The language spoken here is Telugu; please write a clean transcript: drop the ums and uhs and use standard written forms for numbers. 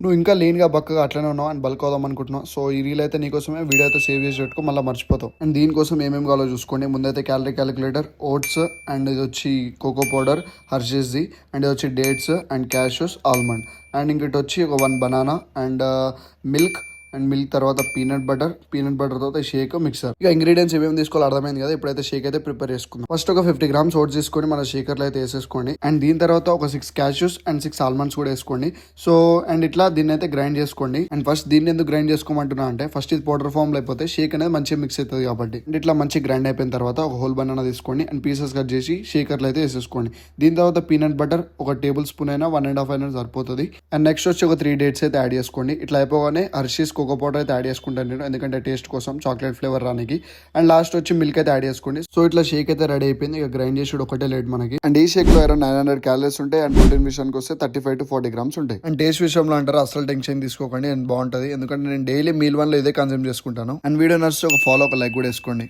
నువ్వు ఇంకా లీన్గా బక్కగా అట్లనే ఉన్నావు అండ్ బల్క్ అవుదాం అనుకుంటున్నావు. సో ఈ రీల్ అయితే నీకోసమే, వీడియో అయితే సేవ్ చేసి పెట్టుకో, మళ్ళీ మర్చిపోతావు. అండ్ దీనికోసం ఏమేమి కావాలో చూసుకోండి. ముందైతే క్యాలరీ క్యాలిక్యులేటర్, ఓట్స్, అండ్ ఇది వచ్చి కోకో పౌడర్ హర్షేస్ది, అండ్ ఇది వచ్చి dates and cashews, almond, and ఇంకటి వచ్చి ఒక 1 banana and milk, and milk తర్వాత పీనట్ బటర్ తర్వాత షేక్, మిక్సర్. ఇక ఇంగ్రీడియంట్స్ ఏమేమి తీసుకోవాలో అర్థమైంది కదా. ఇప్పుడైతే షేక్ అయితే ప్రిపేర్ చేసుకుందాం. ఫస్ట్ ఒక 50 గ్రామ్స్ ఓట్స్ తీసుకొని మన షేకర్లో అయితే వేసేసుకోండి. అండ్ దీని తర్వాత ఒక 6 క్యాష్యూస్ అండ్ 6 ఆల్మండ్స్ కూడా వేసుకోండి. సో అండ్ ఇట్లా దీన్ని అయితే గ్రైండ్ చేసుకోండి. అండ్ ఫస్ట్ దీన్ని ఎందుకు గ్రైండ్ చేసుకోమంటున్నా అంటే, ఫస్ట్ ఇది పౌడర్ ఫామ్ లో అయిపోతే షేక్ అనేది మంచిగా మిక్స్ అవుతుంది కాబట్టి. అండ్ ఇట్లా మంచి గ్రైండ్ అయిపోయిన తర్వాత ఒక హోల్ బనానా తీసుకోండి అండ్ పీసెస్ కట్ చేసి షేకర్లో అయితే వేసేసుకోండి. దీని తర్వాత పీనట్ బటర్ ఒక టేబుల్ స్పూన్ అయినా 1.5 అయినా సరిపోతుంది. అండ్ నెక్స్ట్ వచ్చి ఒక 3 డేట్స్ అయితే యాడ్ చేసుకోండి. ఇట్లా అయిపోగానే హర్షీస్ కోకో పౌడర్ అయితే యాడ్ చేసుకుంటాను నేను, ఎందుకంటే టేస్ట్ కోసం చాక్లెట్ ఫ్లేవర్ రానికి. అండ్ లాస్ట్ వచ్చి మిల్క్ అయితే యాడ్ చేసుకోండి. సో ఇట్లా షేక్ అయితే రెడీ అయిపోయింది. ఇక గ్రైండ్ చేసి ఒకటే లేట్ మనకి. అండ్ ఈ షేక్ లో అరౌండ్ 900 క్యాలరీస్ ఉంటాయి. అండ్ ప్రోటీన్ విషయానికి వస్తే 35 to 40 గ్రామ్స్ ఉంటాయి. అండ్ టేస్ట్ విషయంలో అంటారు అసలు టెన్షన్ తీసుకోకండి, అండ్ బాగుంటది. ఎందుకంటే నేను డైలీ మీల్ 1 లో ఇదే కన్జ్యూమ్ చేసుకుంటాను. అండ్ వీడియో నచ్చితే ఒక ఫాలో, ఒక లైక్ కూడా వేసుకోండి.